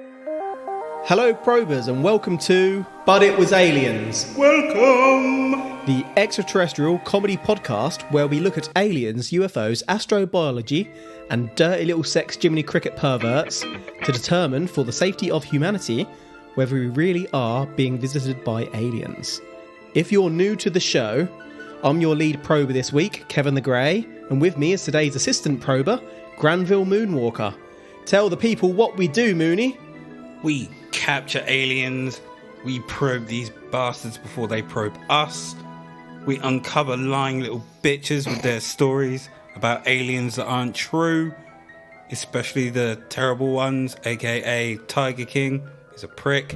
Hello probers and welcome to But It Was Aliens. Welcome! The extraterrestrial comedy podcast where we look at aliens, UFOs, astrobiology and dirty little sex Jiminy Cricket perverts to determine for the safety of humanity whether we really are being visited by aliens. If you're new to the show, I'm your lead prober this week, Kevin the Grey, and with me is today's assistant prober, Granville Moonwalker. Tell the people what we do, Mooney. We capture aliens, we probe these bastards before they probe us, we uncover lying little bitches with their stories about aliens that aren't true, especially the terrible ones, aka Tiger King is a prick,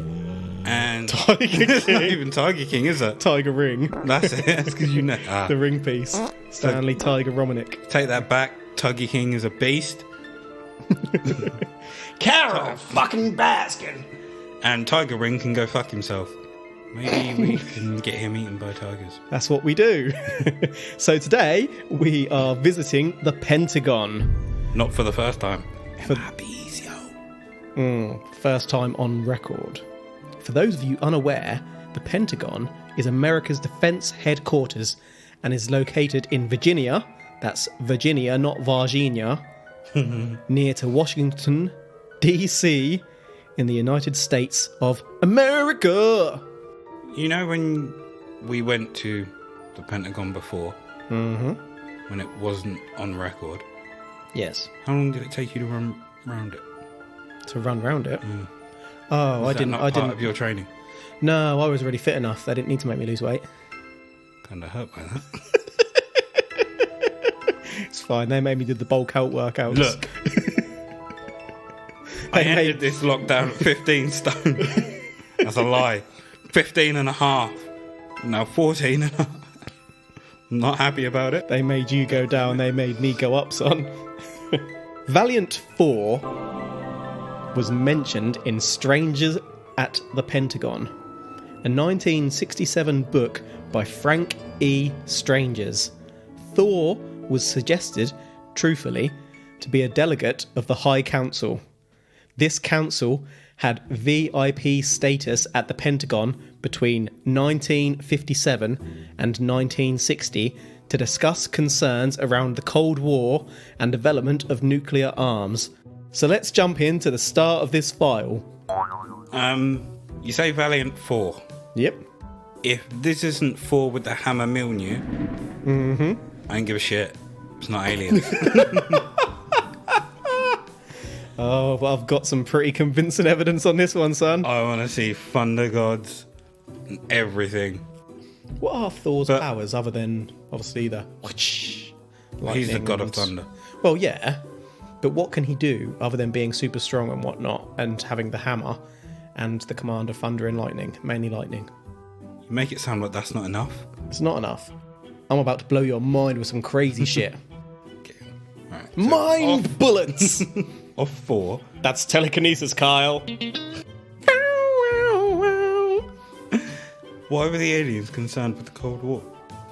and Tiger it's not King? even Tiger King, is it? Tiger Ring. That's it, that's because you know. The ring piece. Stanley Tiger Romanek. Take that back, Tiger King is a beast. Carol fucking Baskin. And Tiger Ring can go fuck himself. Maybe we can get him eaten by tigers. That's what we do. So today we are visiting the Pentagon. Not for the first time. For- MIBs, yo. First time on record. For those of you unaware, the Pentagon is America's defense headquarters and is located in Virginia. That's Virginia, not Virginia. Near to Washington, D.C. in the United States of America. You know when we went to the Pentagon before, when it wasn't on record, Yes. how long did it take you to run around it? To run round it. Oh, Was I that didn't. not I part didn't. of your training? No, I was already fit enough. They didn't need to make me lose weight. Kind of hurt by that. It's fine. They made me do the bulk out workouts. Look, I They ended made- this lockdown at 15 stone. That's a lie. 15 and a half. Now 14 and a half. I'm not happy about it. They made you go down. They made me go up, son. Valiant Thor was mentioned in Strangers at the Pentagon, a 1967 book by Frank E. Strangers. Thor was suggested, truthfully, to be a delegate of the High Council. This council had VIP status at the Pentagon between 1957 and 1960 to discuss concerns around the Cold War and development of nuclear arms. So let's jump into the start of this file. You say Valiant Thor. Yep. If this isn't Thor with the hammer Mjolnir, I don't give a shit. It's not aliens. Oh, but I've got some pretty convincing evidence on this one, son. I want to see thunder gods and everything. What are Thor's But- powers other than, obviously, the whoosh, He's the lightning god of and- thunder. Well, yeah, but what can he do other than being super strong and whatnot and having the hammer and the command of thunder and lightning, mainly lightning? You make it sound like that's not enough. It's not enough. I'm about to blow your mind with some crazy shit. Okay. Right. Mind bullets! Of Thor. That's telekinesis, Kyle. Why were the aliens concerned with the Cold War?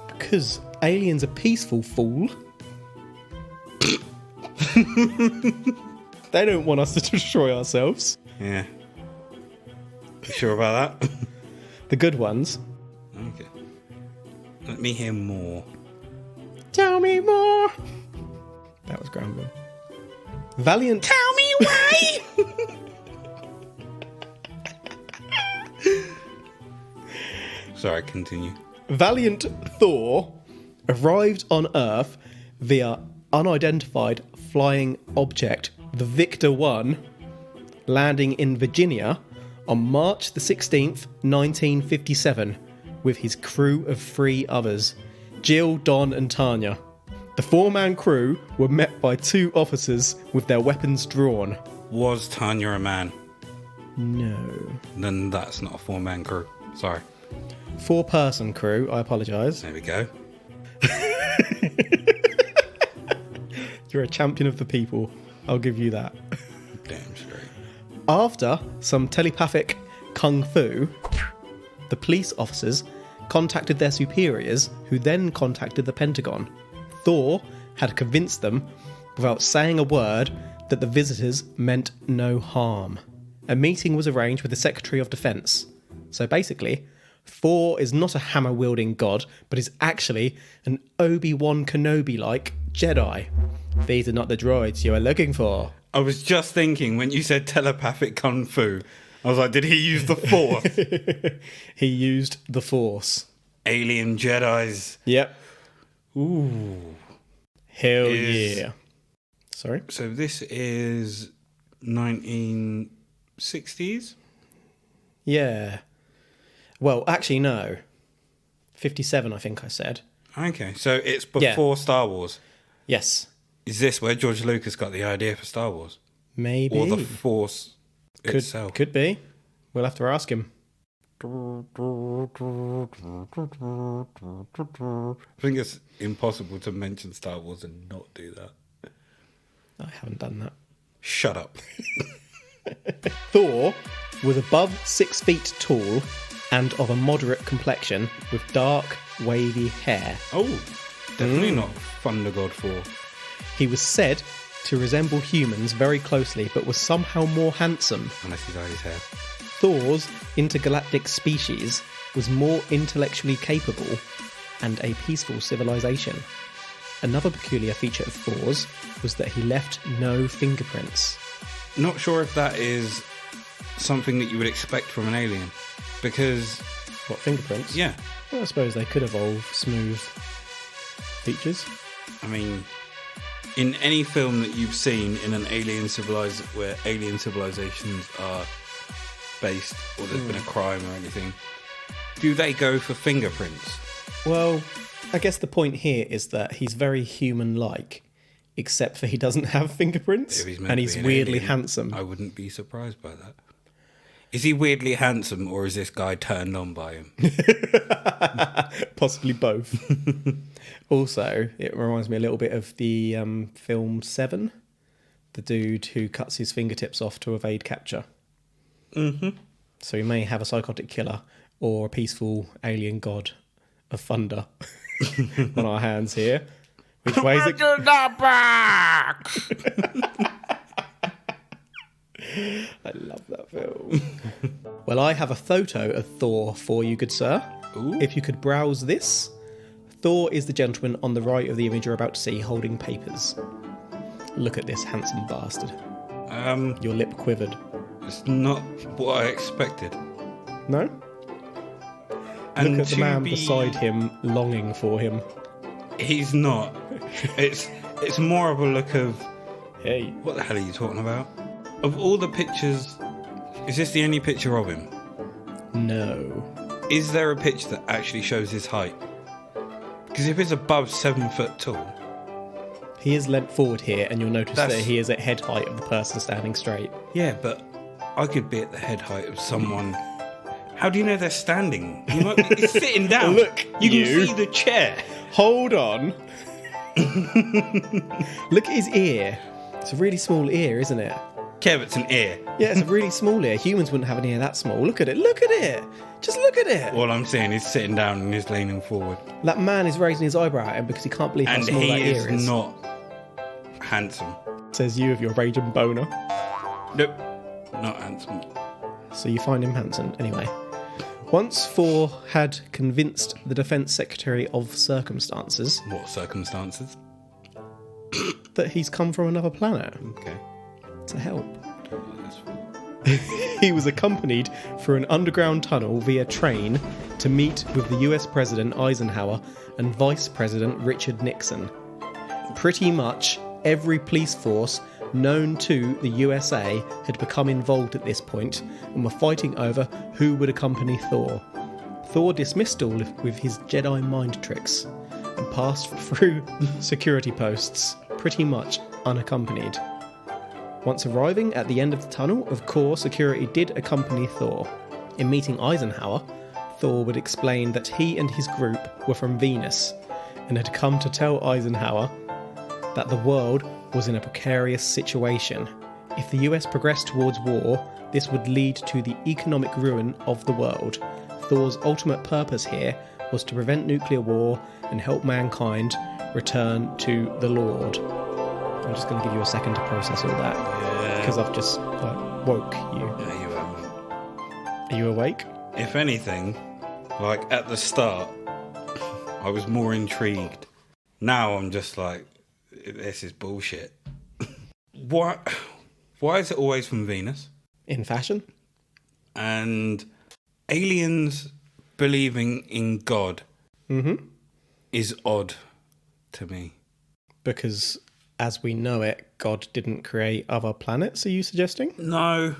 Because aliens are peaceful, fool. They don't want us to destroy ourselves. Yeah. You sure about that? The good ones. Okay. Let me hear more. Tell me more. That was Granville. Valiant. Tell me why! Sorry, continue. Valiant Thor arrived on Earth via unidentified flying object, the Victor 1, landing in Virginia on March the 16th, 1957, with his crew of 3 others, Jill, Don and Tanya. The 4-man crew were met by 2 officers with their weapons drawn. Was Tanya a man? No. Then that's not a 4-man crew. Sorry. 4-person crew, I apologise. There we go. You're a champion of the people, I'll give you that. Damn straight. After some telepathic kung fu, the police officers contacted their superiors, who then contacted the Pentagon. Thor had convinced them, without saying a word, that the visitors meant no harm. a meeting was arranged with the Secretary of Defense. So basically, Thor is not a hammer-wielding god, but is actually an Obi-Wan Kenobi-like Jedi. These are not the droids you are looking for. I was just thinking when you said telepathic kung fu, I was like, did he use the Force? He used the Force. Alien Jedis. Yep. Ooh. Hell yeah. Sorry? So this is 1960s? Yeah. Well, actually, no. 57, I think I said. Okay, so it's before Star Wars. Yes. Is this where George Lucas got the idea for Star Wars? Maybe. Or the Force itself? Could be. We'll have to ask him. I think it's impossible to mention Star Wars and not do that. I haven't done that. Shut up. Thor was above 6 feet tall and of a moderate complexion with dark, wavy hair. Oh, definitely not Thunder God 4. He was said to resemble humans very closely, but was somehow more handsome. Unless he dyed his hair. Thor's intergalactic species was more intellectually capable and a peaceful civilization. Another peculiar feature of Thor's was that he left no fingerprints. Not sure if that is something that you would expect from an alien. Because... What, fingerprints? Yeah. Well, I suppose they could evolve smooth features. I mean, in any film that you've seen in an where alien civilizations are based, or there's been a crime or anything, do they go for fingerprints? Well, I guess the point here is that he's very human-like, except for he doesn't have fingerprints, and he's weirdly handsome. I wouldn't be surprised by that. Is he weirdly handsome, or is this guy turned on by him? Possibly both. Also, it reminds me a little bit of the film Seven, the dude who cuts his fingertips off to evade capture. Mm-hmm. So we may have a psychotic killer or a peaceful alien god of thunder on our hands here. Which way is it? I love that film. Well, I have a photo of Thor for you, good sir. Ooh. If you could browse this. Thor is the gentleman on the right of the image you're about to see, holding papers. Look at this handsome bastard. Your lip quivered. It's not what I expected. No? And look at the man beside him, longing for him. He's not. It's more of a look of... Hey. What the hell are you talking about? Of all the pictures, is this the only picture of him? No. Is there a picture that actually shows his height? Because if it's above 7 foot tall... He is leant forward here, and you'll notice that he is at head height of the person standing straight. Yeah, but I could be at the head height of someone. How do you know they're standing? You might be sitting down. Look, you can see the chair. Hold on. Look at his ear. It's a really small ear, isn't it? Kev, it's an ear. Yeah, it's a really small ear. Humans wouldn't have an ear that small. Look at it. Look at it. Just look at it. All I'm saying is sitting down and he's leaning forward. That man is raising his eyebrow at him because he can't believe how small that ear is. And he is not handsome. Says you of your raging boner. Nope. Not handsome. So you find him handsome anyway. Once Thor had convinced the Defence Secretary of circumstances... What circumstances? ...that he's come from another planet. Okay. To help. He was accompanied through an underground tunnel via train to meet with the US President Eisenhower and Vice President Richard Nixon. Pretty much every police force known to the USA had become involved at this point and were fighting over who would accompany Thor. Thor dismissed all with his Jedi mind tricks and passed through security posts pretty much unaccompanied. Once arriving at the end of the tunnel, of course, security did accompany Thor. In meeting Eisenhower, Thor would explain that he and his group were from Venus and had come to tell Eisenhower that the world was in a precarious situation. If the US progressed towards war, this would lead to the economic ruin of the world. Thor's ultimate purpose here was to prevent nuclear war and help mankind return to the Lord. I'm just going to give you a second to process all that. Yeah. Because I've just woke you. Yeah, you haven't. Are you awake? If anything, like at the start, I was more intrigued. Now I'm just like, this is bullshit. Why is it always from Venus? In fashion? And aliens believing in God is odd to me. Because, as we know it, God didn't create other planets, are you suggesting? No,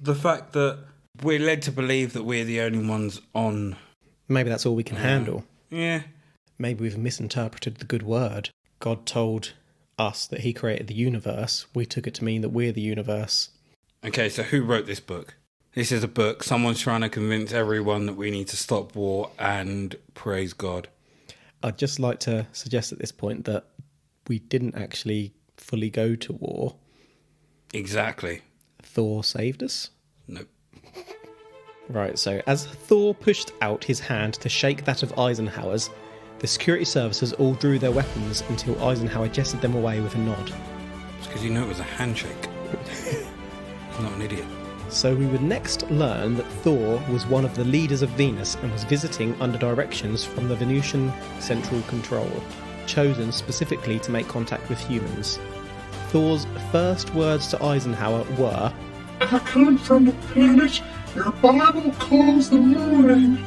the fact that we're led to believe that we're the only ones on... Maybe that's all we can handle. Yeah. Maybe we've misinterpreted the good word. God told us that he created the universe. We took it to mean that we're the universe. Okay, so who wrote this book? This is a book. Someone's trying to convince everyone that we need to stop war and praise God. I'd just like to suggest at this point that we didn't actually fully go to war. Exactly. Thor saved us? Nope. Right, so as Thor pushed out his hand to shake that of Eisenhower's, the security services all drew their weapons until Eisenhower gestured them away with a nod. It's because you know it was a handshake. I'm not an idiot. So we would next learn that Thor was one of the leaders of Venus and was visiting under directions from the Venusian Central Control, chosen specifically to make contact with humans. Thor's first words to Eisenhower were, "I come from the planet your Bible calls the morning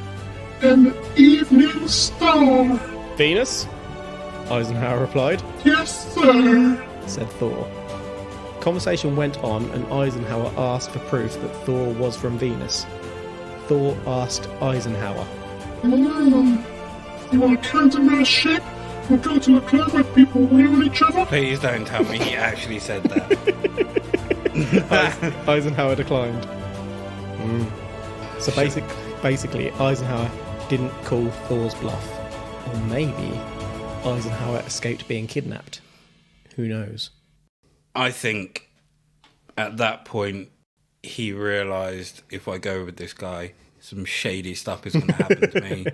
and the evening star." "Venus?" Eisenhower replied. "Yes, sir." Said Thor. Conversation went on and Eisenhower asked for proof that Thor was from Venus. Thor asked Eisenhower, You want to come to my ship? We'll go to a club where people wheel at each other? Please don't tell me he actually said that. Eisenhower declined. So basically, Eisenhower didn't call Thor's bluff. Or maybe Eisenhower escaped being kidnapped. Who knows? I think at that point he realised, if I go with this guy, some shady stuff is going to happen to me.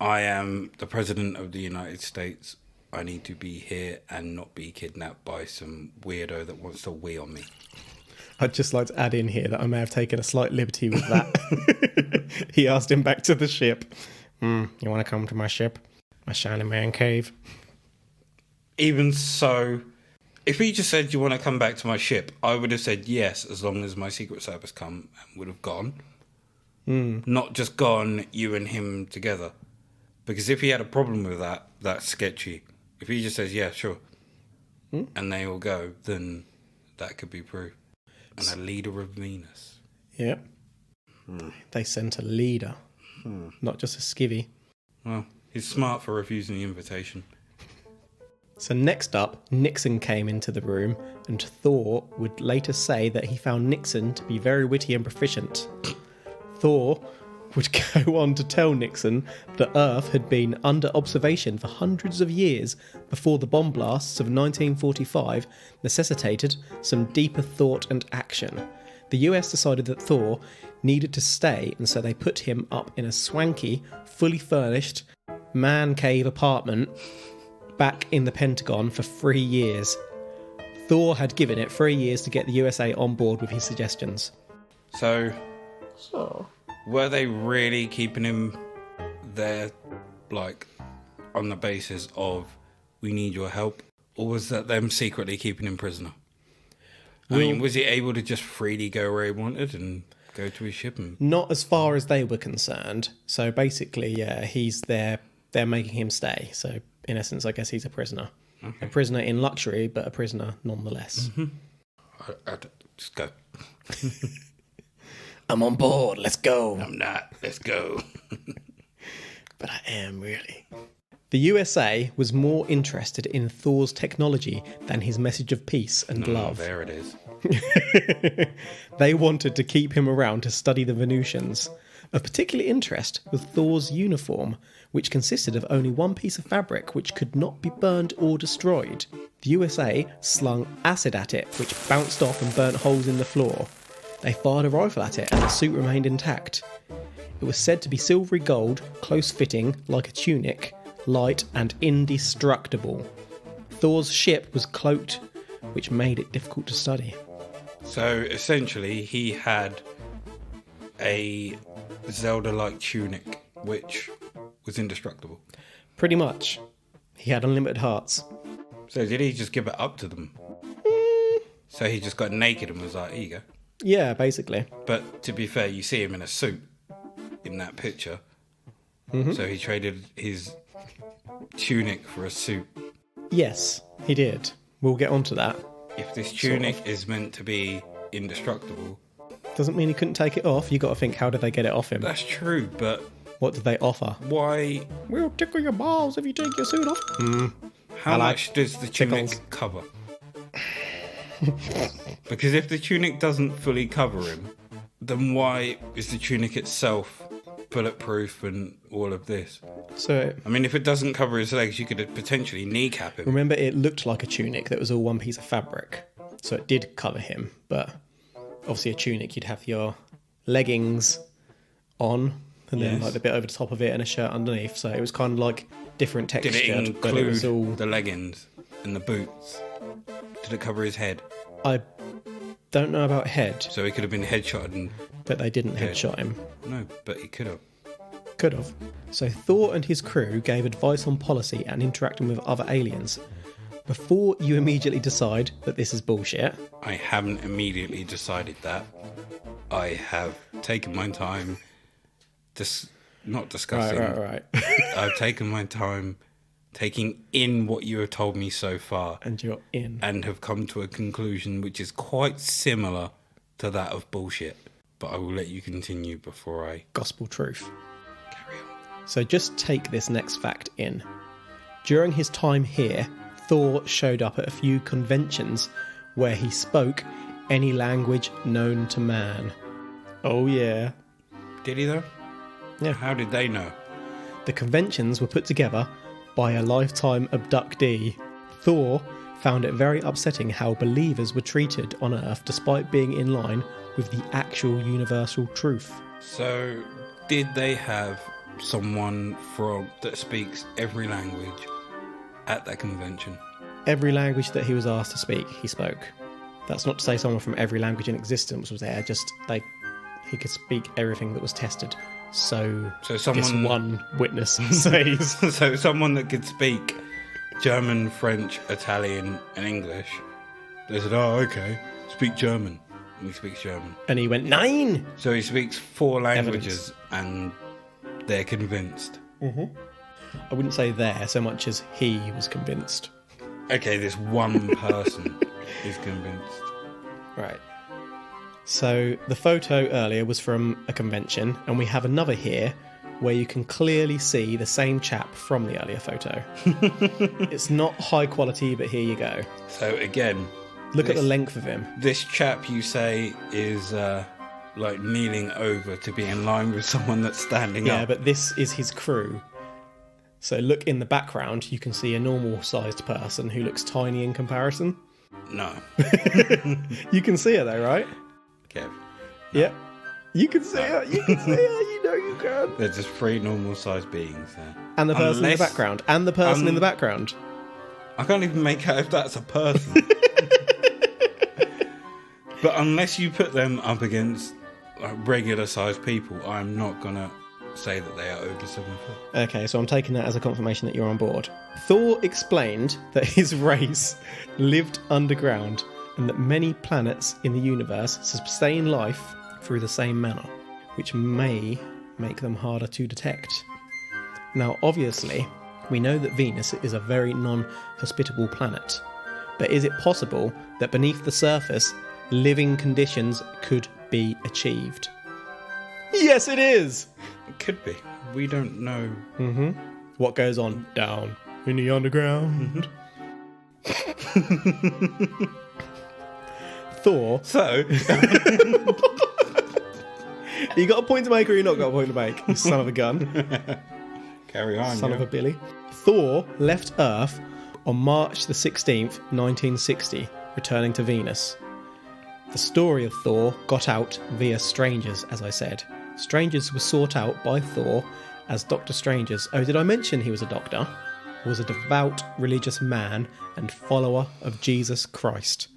I am the President of the United States. I need to be here and not be kidnapped by some weirdo that wants to wee on me. I'd just like to add in here that I may have taken a slight liberty with that. He asked him back to the ship. You want to come to my ship? My shiny man cave? Even so, if he just said, "You want to come back to my ship?" I would have said yes, as long as my Secret Service come and would have gone. Not just gone, you and him together. Because if he had a problem with that, that's sketchy. If he just says, "Yeah, sure," and they all go, then that could be proof. And a leader of Venus. Yep. They sent a leader, not just a skivvy. Well, he's smart for refusing the invitation. So next up, Nixon came into the room, and Thor would later say that he found Nixon to be very witty and proficient. Thor would go on to tell Nixon that Earth had been under observation for hundreds of years before the bomb blasts of 1945 necessitated some deeper thought and action. The US decided that Thor needed to stay, and so they put him up in a swanky, fully furnished man cave apartment back in the Pentagon for 3 years. Thor had given it 3 years to get the USA on board with his suggestions. So, were they really keeping him there, like, on the basis of, we need your help? Or was that them secretly keeping him prisoner? I mean, was he able to just freely go where he wanted and go to his ship? Not as far as they were concerned. So basically, yeah, he's there. They're making him stay. So in essence, I guess he's a prisoner. Okay. A prisoner in luxury, but a prisoner nonetheless. Just go. I'm on board. Let's go. I'm not. Let's go. But I am, really. The USA was more interested in Thor's technology than his message of peace and love. There it is. They wanted to keep him around to study the Venusians. Of particular interest was Thor's uniform, which consisted of only one piece of fabric which could not be burned or destroyed. The USA slung acid at it, which bounced off and burnt holes in the floor. They fired a rifle at it and the suit remained intact. It was said to be silvery gold, close-fitting, like a tunic, light and indestructible. Thor's ship was cloaked which made it difficult to study. So essentially, he had a Zelda-like tunic, which was indestructible. Pretty much. He had unlimited hearts. So did he just give it up to them? So he just got naked and was like, here you go. Yeah, basically. But to be fair, you see him in a suit in that picture. So he traded his tunic for a suit. Yes, he did. We'll get onto that. If this tunic is meant to be indestructible... Doesn't mean he couldn't take it off. You got to think, how did they get it off him? That's true, but... What did they offer? Why... We'll tickle your balls if you take your suit off. How much does the tunic cover? Because if the tunic doesn't fully cover him, then why is the tunic itself bulletproof and all of this? So, I mean, if it doesn't cover his legs, you could potentially kneecap him. remember, it looked like a tunic that was all one piece of fabric. So it did cover him, but obviously a tunic, you'd have your leggings on, and then like the bit over the top of it and a shirt underneath. So it was kind of like different texture. Did it but it was all... include the leggings and the boots? Did it cover his head? I don't know about head, So he could have been headshotted and... but they didn't headshot him. No, but he could have. Could have. So Thor and his crew gave advice on policy and interacting with other aliens. Before you immediately decide that this is bullshit, I haven't immediately decided that. I have taken my time, not discussing. right. I've taken my time taking in what you have told me so far. And you're in. And have come to a conclusion which is quite similar to that of bullshit. But I will let you continue before I... Gospel truth. Carry on. So just take this next fact in. During his time here, Thor showed up at a few conventions where he spoke any language known to man. Oh yeah. Did he though? Yeah. How did they know? The conventions were put together by a lifetime abductee. Thor found it very upsetting how believers were treated on Earth despite being in line with the actual universal truth. So, did they have someone that speaks every language at that convention? Every language that he was asked to speak, he spoke. That's not to say someone from every language in existence was there, just he could speak everything that was tested. So someone, this one witness says. So someone that could speak German, French, Italian and English, they said, oh, okay, speak German. And he speaks German. And he went, 9! So he speaks 4 languages and they're convinced. I wouldn't say there so much as he was convinced. Okay, this one person is convinced. Right. So the photo earlier was from a convention, and we have another here where you can clearly see the same chap from the earlier photo. It's not high quality, but here you go. So again... Look at the length of him. This chap, you say, is like kneeling over to be in line with someone that's standing up. Yeah, but this is his crew. So look in the background, you can see a normal-sized person who looks tiny in comparison. No. You can see her though, right? Kev. Yeah. You can see her. You can see her. You know you can. There's just 3 normal-sized beings there. And the person in the background. And the person in the background. I can't even make out if that's a person. But unless you put them up against like regular-sized people, I'm not going to say that they are over 7 foot. Okay, so I'm taking that as a confirmation that you're on board. Thor explained that his race lived underground and that many planets in the universe sustain life through the same manner, which may make them harder to detect. Now, obviously, we know that Venus is a very non-hospitable planet, but is it possible that beneath the surface, living conditions could be achieved? Yes, it is! It could be. We don't know. What goes on down in the underground? Thor. So... You got a point to make or you not got a point to make? You son of a gun. Carry on, Son of a Billy. Thor left Earth on March the 16th, 1960, returning to Venus. The story of Thor got out via strangers, as I said. Strangers were sought out by Thor as Doctor Strangers. Oh, did I mention he was a doctor? was a devout religious man and follower of Jesus Christ.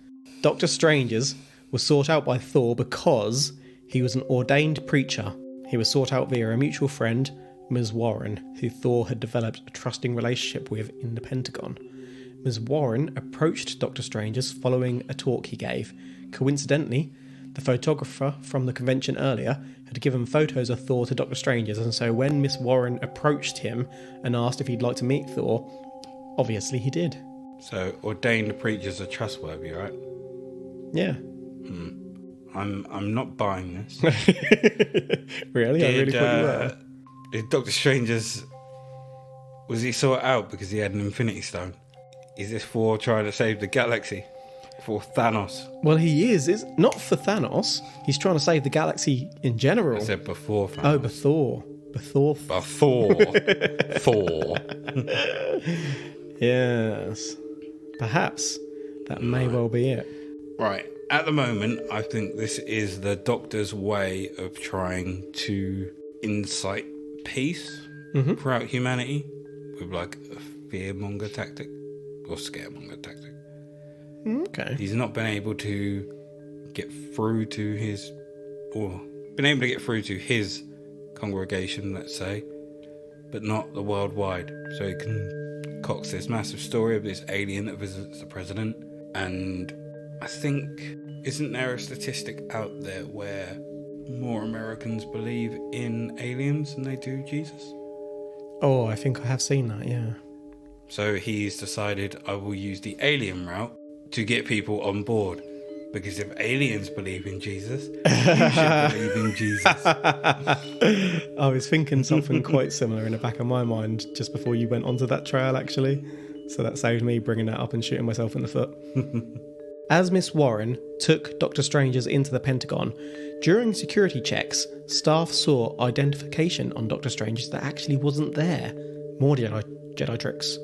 Dr. Strange's was sought out by Thor because he was an ordained preacher. He was sought out via a mutual friend, Ms. Warren, who Thor had developed a trusting relationship with in the Pentagon. Ms. Warren approached Dr. Strange's following a talk he gave. Coincidentally, the photographer from the convention earlier had given photos of Thor to Dr. Strange's, and so when Miss Warren approached him and asked if he'd like to meet Thor, obviously he did. So ordained preachers are trustworthy, right? Yeah. I'm not buying this. Really? I really thought you were. Did Doctor Strange's... Was he sought out because he had an Infinity Stone? Is this for trying to save the galaxy? For Thanos? Well, he is. It's not for Thanos. He's trying to save the galaxy in general. I said before Thanos. Oh, before. Thor. Yes. Perhaps that may well be it. Right. At the moment, I think this is the Doctor's way of trying to incite peace throughout humanity with like a fearmonger tactic or scaremonger tactic. Okay. He's not been able to get through to his congregation, let's say, but not the worldwide. So he concocts this massive story of this alien that visits the president. And I think, isn't there a statistic out there where more Americans believe in aliens than they do Jesus? Oh, I think I have seen that, yeah. So he's decided, I will use the alien route to get people on board. Because if aliens believe in Jesus, you should believe in Jesus. I was thinking something quite similar in the back of my mind just before you went onto that trail, actually. So that saved me bringing that up and shooting myself in the foot. As Miss Warren took Dr. Strange's into the Pentagon, during security checks, staff saw identification on Dr. Strange that actually wasn't there. More Jedi tricks.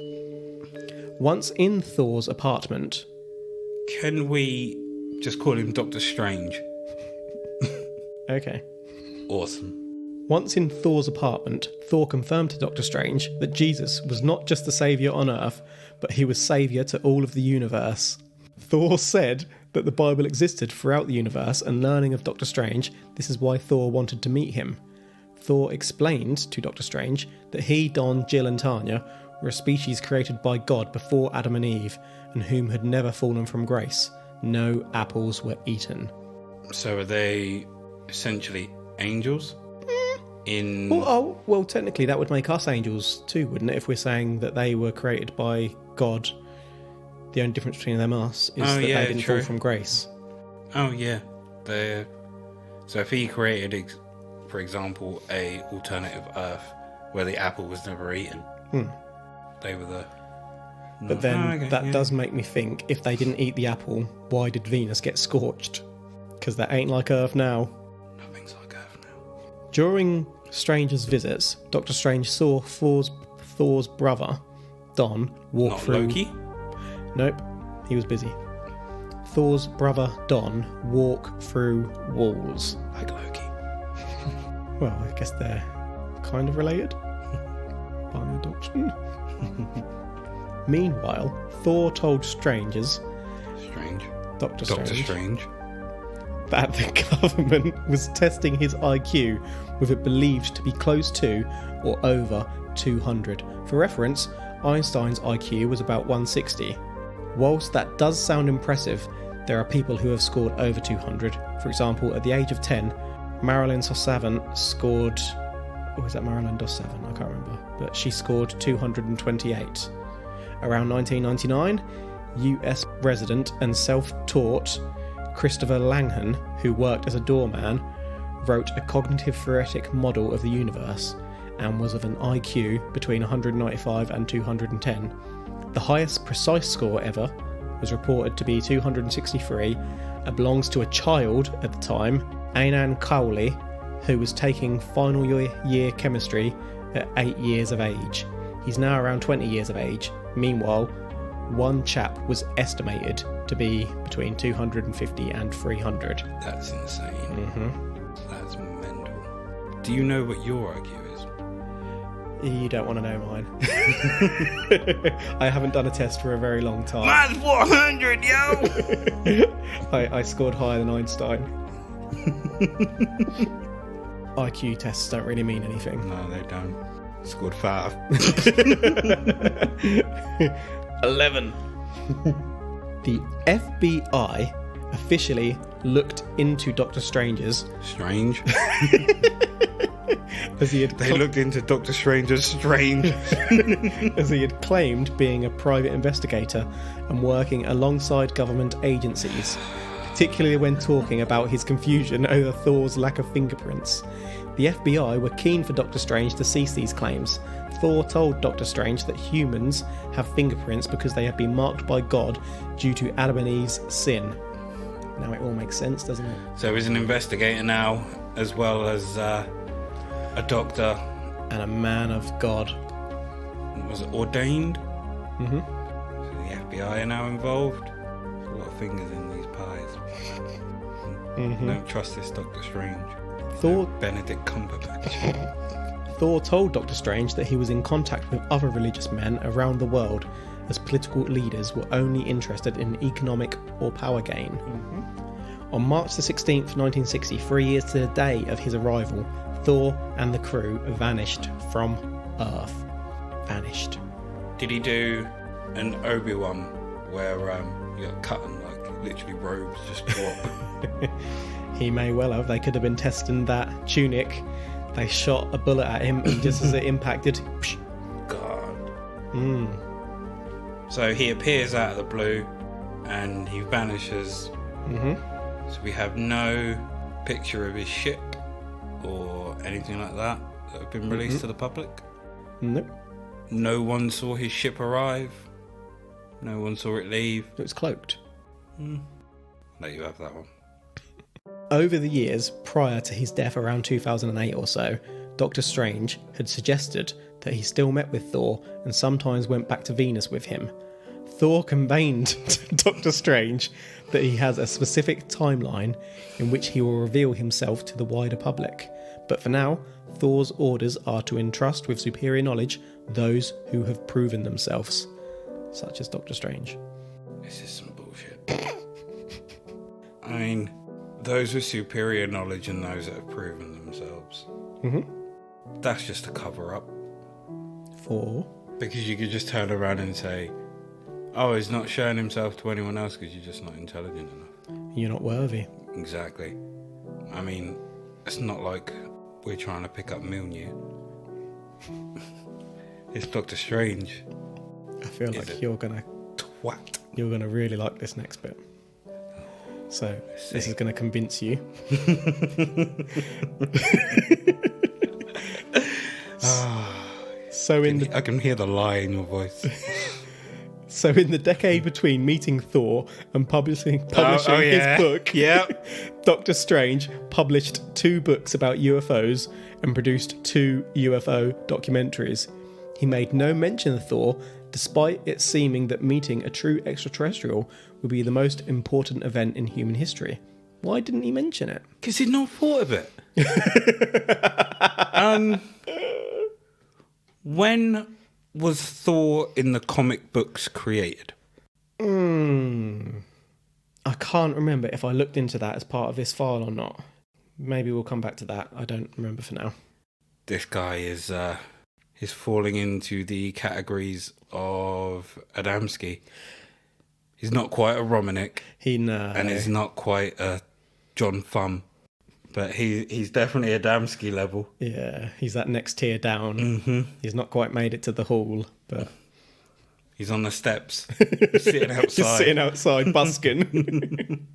Once in Thor's apartment... Can we just call him Doctor Strange? Okay. Awesome. Once in Thor's apartment, Thor confirmed to Doctor Strange that Jesus was not just the saviour on Earth, but he was saviour to all of the universe. Thor said that the Bible existed throughout the universe, and learning of Doctor Strange, this is why Thor wanted to meet him. Thor explained to Doctor Strange that he, Don, Jill and Tanya were a species created by God before Adam and Eve, and whom had never fallen from grace. No apples were eaten. So are they essentially angels? Well, technically that would make us angels too, wouldn't it? If we're saying that they were created by God, the only difference between them and us is that they didn't fall from grace. Oh yeah, so if he created, for example, a alternative Earth where the apple was never eaten, they were the. But then does make me think: if they didn't eat the apple, why did Venus get scorched? Because that ain't like Earth now. Nothing's like Earth now. During Strange's visits, Doctor Strange saw Thor's brother, Don, walk through... Not Loki? Nope, he was busy. Thor's brother, Don, walk through walls. Like Loki. Well, I guess they're kind of related. By adoption. Meanwhile, Thor told Doctor Strange, that the government was testing his IQ with it believed to be close to or over 200. For reference, Einstein's IQ was about 160. Whilst that does sound impressive, there are people who have scored over 200. For example, at the age of 10, Marilyn Sosavant scored... Or is that Marilyn Dosavant? I can't remember. But she scored 228. Around 1999, US resident and self-taught Christopher Langham, who worked as a doorman, wrote a cognitive theoretic model of the universe and was of an IQ between 195 and 210. The highest precise score ever was reported to be 263. It belongs to a child at the time, Anand Cowley, who was taking final year chemistry at 8 years of age. He's now around 20 years of age. Meanwhile, one chap was estimated to be between 250 and 300. That's insane. That's mental. Do you know what your IQ is? You don't want to know mine. I haven't done a test for a very long time. Mine's 400, yo! I scored higher than Einstein. IQ tests don't really mean anything. No, they don't. Scored 5. 11. The FBI officially looked into Doctor Strange's... Strange. as he had They looked into Doctor Strange's strange. as he had claimed being a private investigator and working alongside government agencies, particularly when talking about his confusion over Thor's lack of fingerprints. The FBI were keen for Doctor Strange to cease these claims. Thor told Doctor Strange that humans have fingerprints because they have been marked by God due to Adam and Eve's sin. Now it all makes sense, doesn't it? So he's an investigator now, as well as a doctor. And a man of God. Was it ordained? Mm-hmm. So the FBI are now involved. There's a lot of fingers in these pies. Mm-hmm. Don't trust this Doctor Strange. Thor... Benedict Cumberbatch. Thor told Doctor Strange that he was in contact with other religious men around the world, as political leaders were only interested in economic or power gain. Mm-hmm. On March the 16th, 1960, 3 years to the day of his arrival, Thor and the crew vanished from Earth. Vanished. Did he do an Obi-Wan where you got cut and literally robes just drop? He may well have. They could have been testing that tunic. They shot a bullet at him, and just as it impacted, psh. God. Mm. So he appears out of the blue, and he vanishes. Mm-hmm. So we have no picture of his ship or anything like that have been released to the public. Nope. No one saw his ship arrive. No one saw it leave. It was cloaked. Let you have that one. Over the years prior to his death around 2008 or so, Doctor Strange had suggested that he still met with Thor and sometimes went back to Venus with him. Thor conveyed to Doctor Strange that he has a specific timeline in which he will reveal himself to the wider public. But for now, Thor's orders are to entrust with superior knowledge those who have proven themselves, such as Doctor Strange. This is some bullshit. I mean, those with superior knowledge and those that have proven themselves. Mm-hmm. That's just a cover-up. For? Because you could just turn around and say, oh, he's not showing himself to anyone else because you're just not intelligent enough. You're not worthy. Exactly. I mean, it's not like we're trying to pick up Mjolnir. It's Doctor Strange. I feel like you're gonna really like this next bit. So this is gonna convince you. I can hear the lie in your voice. So in the decade between meeting Thor and publishing his book, Doctor Strange published 2 books about UFOs and produced 2 UFO documentaries. He made no mention of Thor, despite it seeming that meeting a true extraterrestrial would be the most important event in human history. Why didn't he mention it? Because he'd not thought of it. When was Thor in the comic books created? I can't remember if I looked into that as part of this file or not. Maybe we'll come back to that. I don't remember for now. This guy is falling into the categories of Adamski. He's not quite a Romanek. And he's not quite a John Thumb. But he's definitely Adamski level. Yeah, he's that next tier down. Mm-hmm. He's not quite made it to the hall, but... He's on the steps, sitting outside. Just sitting outside, busking.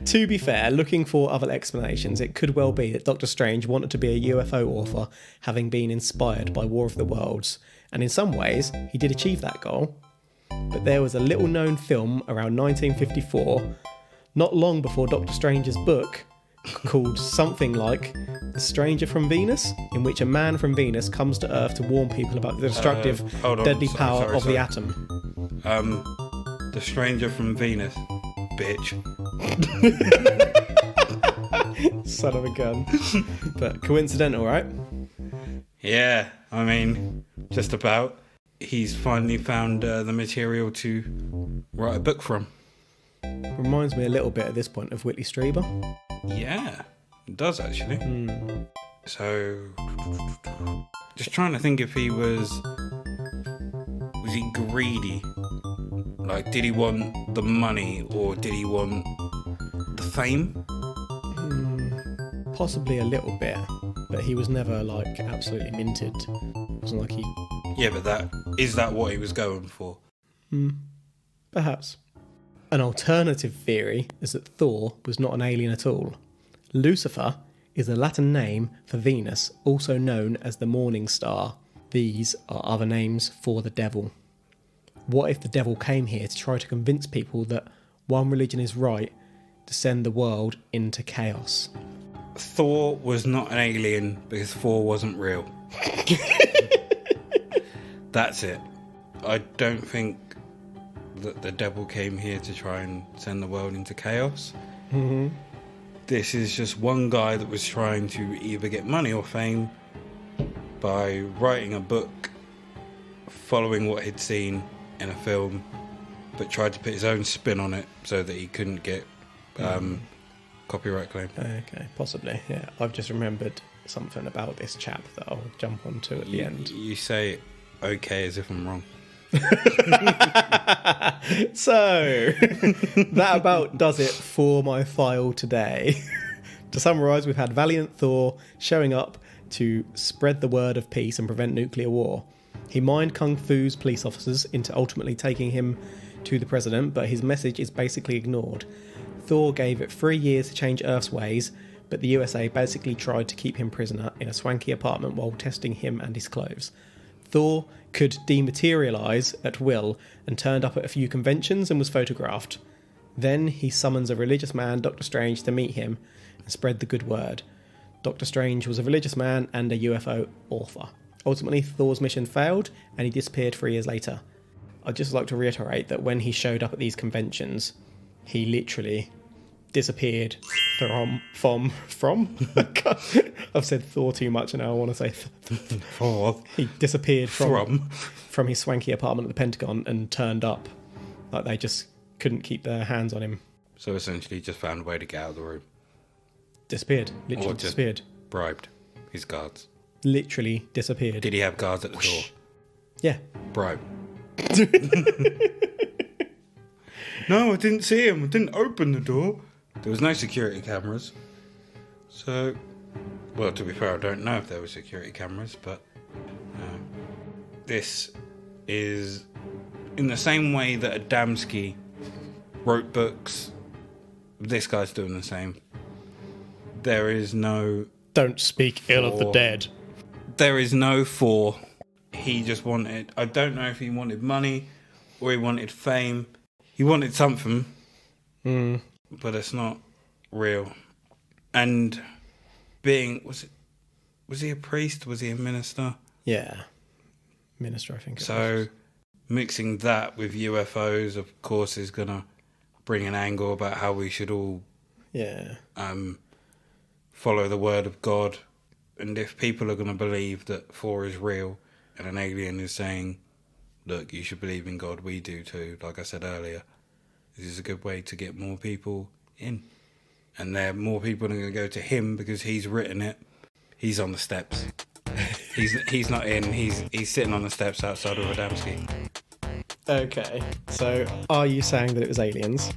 To be fair, looking for other explanations, it could well be that Doctor Strange wanted to be a UFO author, having been inspired by War of the Worlds. And in some ways, he did achieve that goal. But there was a little-known film around 1954, not long before Doctor Strange's book, called something like The Stranger from Venus, in which a man from Venus comes to Earth to warn people about the destructive, deadly power of the atom. The Stranger from Venus, bitch. Son of a gun. But coincidental, right? Yeah, I mean, just about. He's finally found the material to write a book from. Reminds me a little bit at this point of Whitley Strieber. Yeah, it does actually. So, just trying to think if he was he greedy? Like, did he want the money or did he want the fame? Possibly a little bit, but he was never like absolutely minted. It wasn't like he. Yeah, but is that what he was going for? Perhaps. An alternative theory is that Thor was not an alien at all. Lucifer is a Latin name for Venus, also known as the morning star. These are other names for the devil. What if the devil came here to try to convince people that one religion is right to send the world into chaos? Thor was not an alien because Thor wasn't real. That's it. I don't think that the devil came here to try and send the world into chaos. This is just one guy that was trying to either get money or fame by writing a book following what he'd seen in a film, but tried to put his own spin on it so that he couldn't get copyright claim. Okay, possibly, yeah. I've just remembered something about this chap that I'll jump onto at the end. You say okay as if I'm wrong. So, that about does it for my file today. To summarise, we've had Valiant Thor showing up to spread the word of peace and prevent nuclear war. He mined Kung Fu's police officers into ultimately taking him to the president, but his message is basically ignored. Thor gave it 3 years to change Earth's ways, but the USA basically tried to keep him prisoner in a swanky apartment while testing him and his clothes. Thor could dematerialise at will and turned up at a few conventions and was photographed. Then he summons a religious man, Doctor Strange, to meet him and spread the good word. Doctor Strange was a religious man and a UFO author. Ultimately, Thor's mission failed and he disappeared 3 years later. I'd just like to reiterate that when he showed up at these conventions, he literally disappeared from I've said Thor too much and now I want to say he disappeared from his swanky apartment at the Pentagon and turned up. Like, they just couldn't keep their hands on him. So essentially just found a way to get out of the room. Disappeared. Or Literally just disappeared. bribed his guards. Literally disappeared. Did he have guards at the door? Yeah. Bribe. No, I didn't see him. I didn't open the door. There was no security cameras. So, well, to be fair, I don't know if there were security cameras, but this is in the same way that Adamski wrote books. This guy's doing the same. There is no... Don't speak ill of the dead. There is no Thor. He just wanted... I don't know if he wanted money or he wanted fame. He wanted something, but it's not real. And being... Was he a priest? Was he a minister? Yeah. Minister, I think. So mixing that with UFOs, of course, is going to bring an angle about how we should all follow the word of God. And if people are going to believe that Thor is real and an alien is saying, look, you should believe in God, we do too, like I said earlier, this is a good way to get more people in. And more people are going to go to him because he's written it. He's on the steps. He's not in. He's sitting on the steps outside of Adamski. Okay, so are you saying that it was aliens?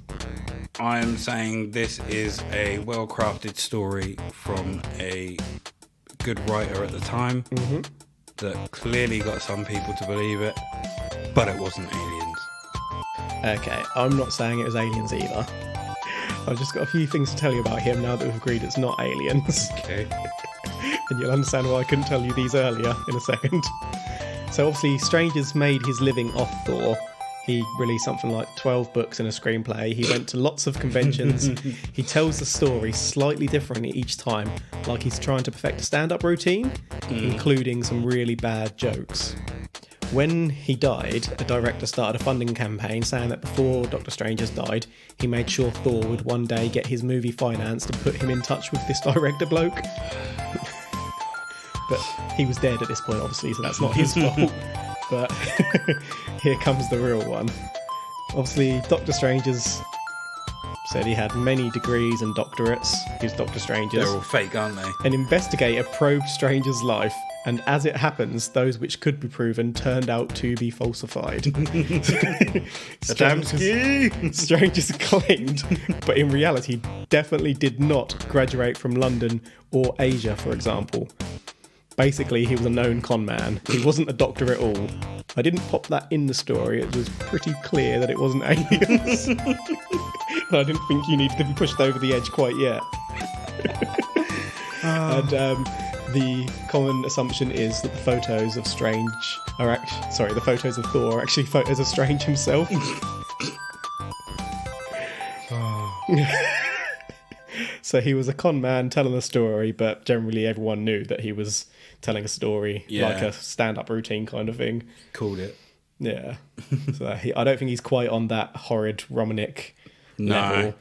I am saying this is a well-crafted story from a good writer at the time that clearly got some people to believe it, but it wasn't aliens. Okay, I'm not saying it was aliens either. I've just got a few things to tell you about him now that we've agreed it's not aliens. Okay. And you'll understand why I couldn't tell you these earlier in a second. So obviously, Strange has made his living off Thor. He released something like 12 books and a screenplay. He went to lots of conventions. He tells the story slightly differently each time, like he's trying to perfect a stand-up routine, including some really bad jokes. When he died, a director started a funding campaign saying that before Doctor Strange has died, he made sure Thor would one day get his movie financed and put him in touch with this director bloke. But he was dead at this point, obviously, so that's not his fault. But here comes the real one. Obviously, Doctor Strange has said he had many degrees and doctorates. He's Doctor Strange's. They're all fake, aren't they? An investigator probed Strange's life, and as it happens, those which could be proven turned out to be falsified. Strange's claimed, but in reality definitely did not graduate from London or Asia, for example. Basically, he was a known con man. He wasn't a doctor at all. I didn't pop that in the story. It was pretty clear that it wasn't aliens. And I didn't think you needed to be pushed over the edge quite yet. And the common assumption is that the photos of Strange are actually... the photos of Thor are actually photos of Strange himself. So he was a con man telling a story, but generally everyone knew that he was telling a story, like a stand-up routine kind of thing. Called it. Yeah. So I don't think he's quite on that horrid Romanik level,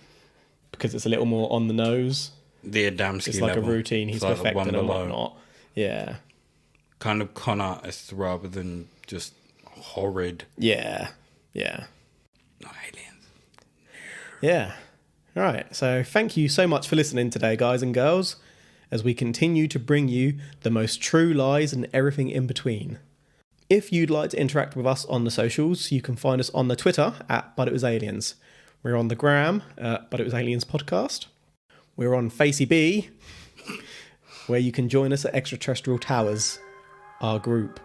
because it's a little more on the nose. The Adamski It's like level. a routine he's It's like perfecting and whatnot. Yeah. Kind of con artist rather than just horrid. Yeah. Yeah. Not aliens. Yeah. All right. So thank you so much for listening today, guys and girls, as we continue to bring you the most true lies and everything in between. If you'd like to interact with us on the socials, you can find us on the Twitter at But It Was Aliens. We're on the gram at But It Was Aliens Podcast. We're on Facey B, where you can join us at Extraterrestrial Towers, our group.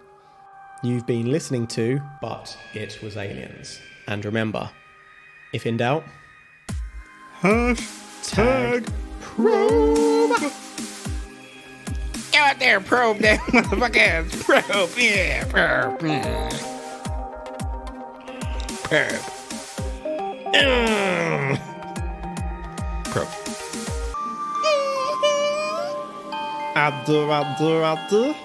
You've been listening to But It Was Aliens. And remember, if in doubt, Hashtag probe. Go out there, probe that motherfuckers. Probe, yeah, probe. Probe. Probe. adder.